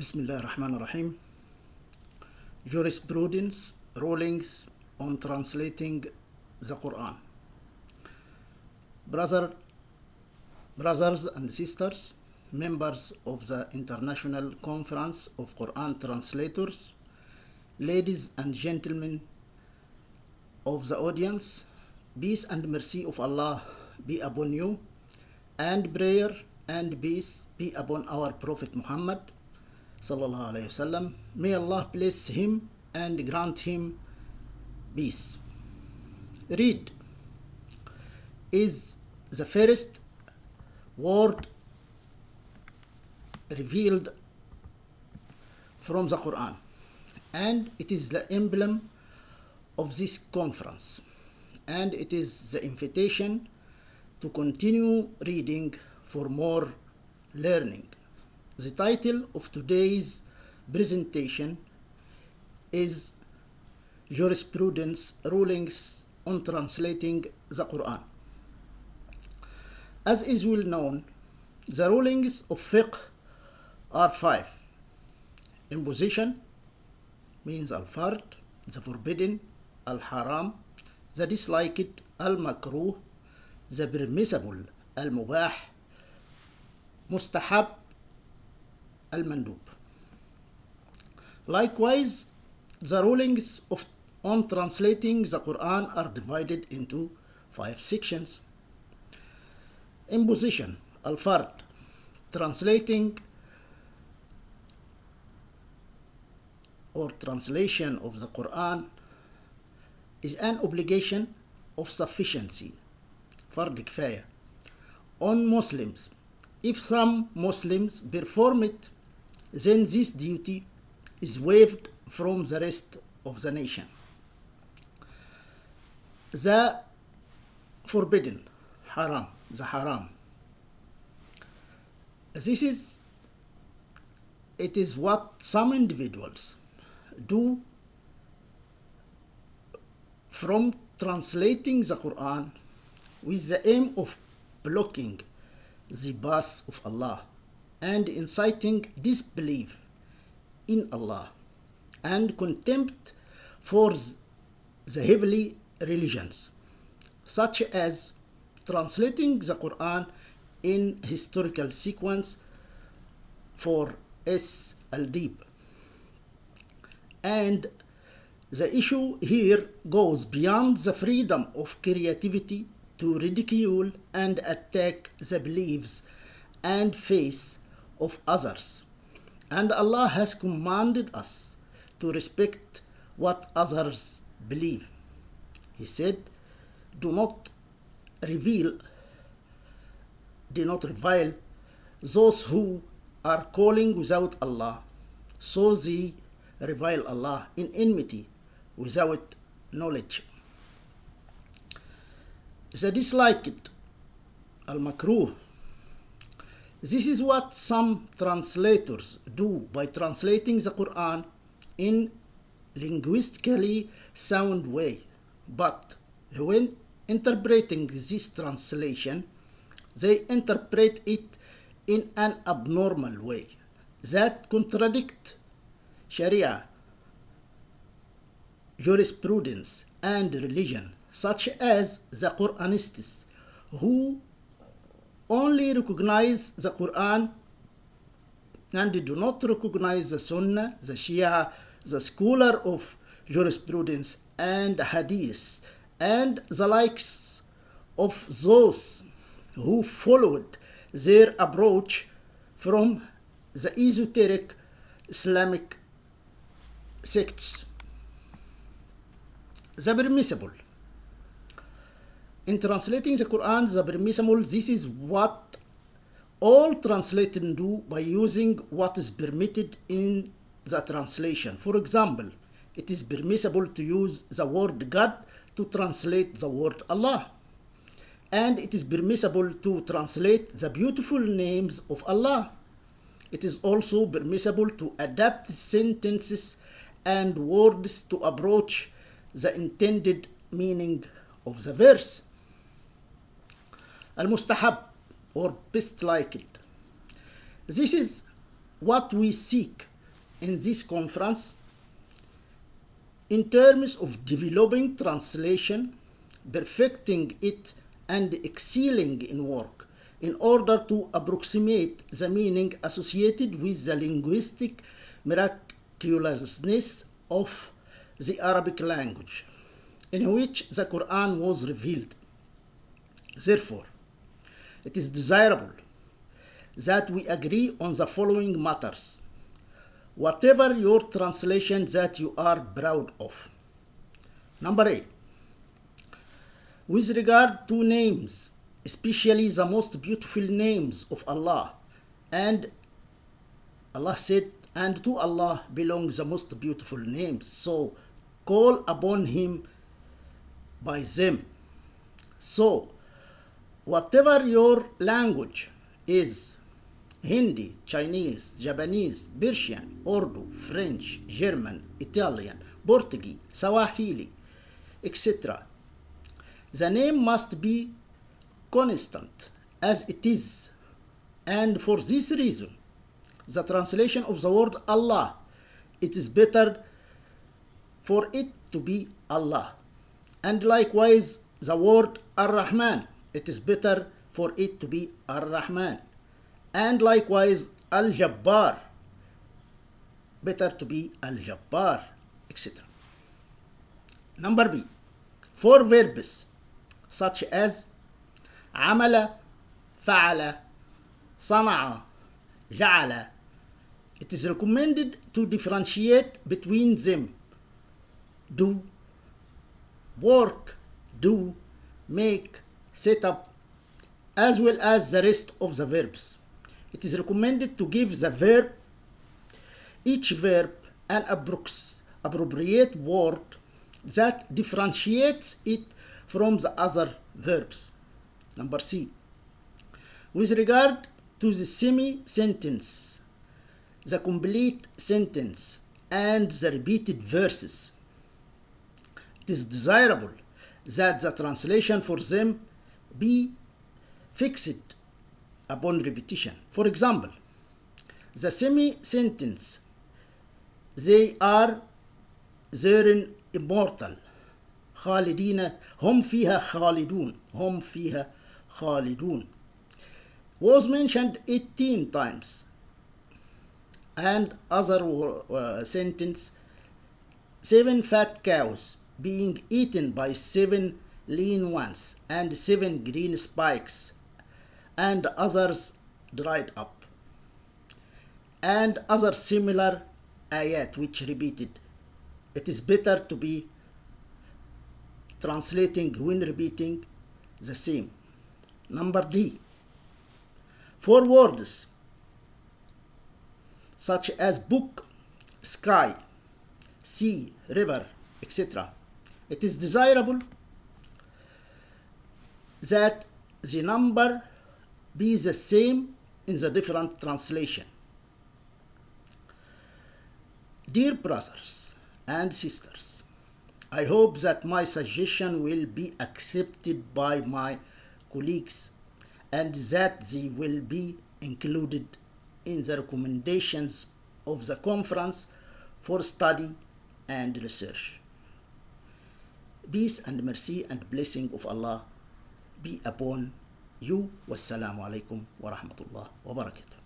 Bismillah ar-Rahman ar-Rahim. Jurisprudence rulings on translating the Quran. Brothers and sisters, members of the International Conference of Quran Translators, ladies and gentlemen of the audience, peace and mercy of Allah be upon you, and prayer and peace be upon our Prophet Muhammad sallallahu alaihi wasallam. May Allah bless him and grant him peace. Read is the first word revealed from the Quran, and it is the emblem of this conference, and it is the invitation to continue reading for more learning. The title of today's presentation is Jurisprudence Rulings on Translating the Quran. As is well known, the rulings of fiqh are 5. Imposition means al-fard, the forbidden, al-haram, the disliked, al-makruh, the permissible, al-mubah, mustahab, al-mandub. Likewise, the rulings on translating the Quran are divided into 5 sections. Imposition, al-fard, translating or translation of the Quran is an obligation of sufficiency, fard kifaya, on Muslims. If some Muslims perform it, then this duty is waived from the rest of the nation. The forbidden, haram, the haram. It is what some individuals do from translating the Quran with the aim of blocking the path of Allah and inciting disbelief in Allah and contempt for the heavenly religions, such as translating the Quran in historical sequence for al-deep. And the issue here goes beyond the freedom of creativity to ridicule and attack the beliefs and faith of others. And Allah has commanded us to respect what others believe. He said, do not revile those who are calling without Allah, so they revile Allah in enmity without knowledge. The disliked, al-makruh. This is what some translators do by translating the Quran in linguistically sound way. But when interpreting this translation, they interpret it in an abnormal way that contradicts Sharia, jurisprudence, and religion, such as the Quranists, who only recognize the Quran and do not recognize the Sunnah, the Shia, the scholar of jurisprudence and hadith, and the likes of those who followed their approach from the esoteric Islamic sects. The permissible. In translating the Quran, the permissible, this is what all translators do by using what is permitted in the translation. For example, it is permissible to use the word God to translate the word Allah. And it is permissible to translate the beautiful names of Allah. It is also permissible to adapt sentences and words to approach the intended meaning of the verse. Al-mustahab, or best liked. This is what we seek in this conference in terms of developing translation, perfecting it, and excelling in work in order to approximate the meaning associated with the linguistic miraculousness of the Arabic language in which the Quran was revealed. Therefore, it is desirable that we agree on the following matters. Whatever your translation that you are proud of. Number A. With regard to names, especially the most beautiful names of Allah, and Allah said, and to Allah belong the most beautiful names, so call upon Him by them. So, whatever your language is, Hindi, Chinese, Japanese, Persian, Urdu, French, German, Italian, Portuguese, Swahili, etc., the name must be constant as it is, and for this reason, the translation of the word Allah, it is better for it to be Allah, and likewise the word Ar-Rahman, it is better for it to be Ar-Rahman, and likewise Al-Jabbar, better to be Al-Jabbar, etc. Number B, for verbs such as عمل, فعل, صنع, جعل, it is recommended to differentiate between them. Do, work, do, make, set up, as well as the rest of the verbs. It is recommended to give the verb, each verb, an appropriate word that differentiates it from the other verbs. Number C. With regard to the semi-sentence, the complete sentence, and the repeated verses, it is desirable that the translation for them be fixed upon repetition. For example, the semi-sentence, they are therein immortal, خالدين هم فيها خالدون, هم فيها خالدون, was mentioned 18 times. And other sentence, 7 fat cows being eaten by 7 lean ones, and 7 green spikes, and others dried up, and other similar ayat which repeated. It is better to be translating when repeating the same. Number D, for words such as book, sky, sea, river, etc., it is desirable that the number be the same in the different translation. Dear brothers and sisters, I hope that my suggestion will be accepted by my colleagues and that they will be included in the recommendations of the conference for study and research. Peace and mercy and blessing of Allah be upon you. Wassalamu alaikum wa rahmatullah wa barakatuh.